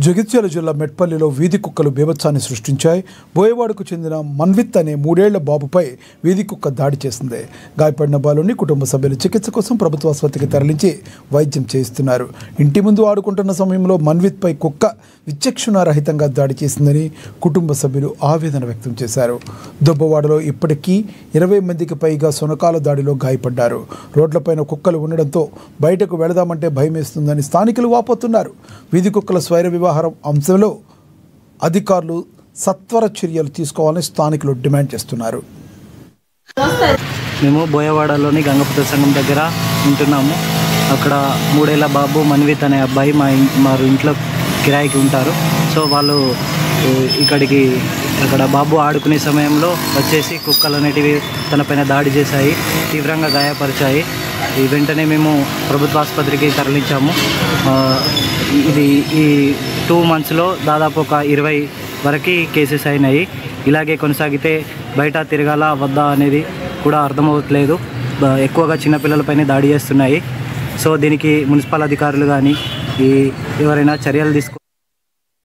జగిత్యాల జిల్లా మెట్పల్లిలో వీధి కుక్కలు బీభత్సాన్ని సృష్టించాయి. బోయవాడకు చెందిన మన్విత్ అనే 3 ఏళ్ల బాబుపై వీధి కుక్క దాడి చేసింది. గాయపడిన బాలుని కుటుంబ సభ్యులు చికిత్స కోసం ప్రభుత్వ ఆసుపత్రికి తరలించి వైద్యం చేయిస్తున్నారు. ఇంటి ముందు ఆడుకుంటున్న సమయంలో మన్విత్పై కుక్క విచక్షణారహితంగా దాడి చేసిందని కుటుంబ సభ్యులు ఆవేదన వ్యక్తం చేశారు. దుబ్బవాడలో ఇప్పటికీ 20 మందికి పైగా శునకాల దాడిలో గాయపడ్డారు. రోడ్లపైన కుక్కలు ఉండడంతో బయటకు వెళదామంటే భయమేస్తుందని స్థానికులు వాపోతున్నారు. వీధి కుక్కల స్వైర వ్యవహారం అంశంలో అధికారులు సత్వర చర్యలు తీసుకోవాలని స్థానికులు డిమాండ్ చేస్తున్నారు. మేము బోయవాడలోని గంగపుత్ర సంఘం దగ్గర ఉంటున్నాము. అక్కడ 3 ఏళ్ల బాబు మన్విత్ అనే అబ్బాయి మా ఇంట్లో కిరాయికి ఉంటారు. సో వాళ్ళు అక్కడ బాబు ఆడుకునే సమయంలో వచ్చేసి కుక్కలు అనేటివి తనపైన దాడి చేశాయి, తీవ్రంగా గాయపరిచాయి. వెంటనే మేము ప్రభుత్వ ఆసుపత్రికి తరలించాము. ఈ 2 monthsలో దాదాపు ఒక 20 వరకు కేసెస్ అయినాయి. ఇలాగే కొనసాగితే బయట తిరగాల వద్దా అనేది కూడా అర్థమవట్లేదు. ఎక్కువగా చిన్నపిల్లలపైన దాడి చేస్తున్నాయి. సో దీనికి మున్సిపల్ అధికారులు కానీ ఎవరైనా చర్యలు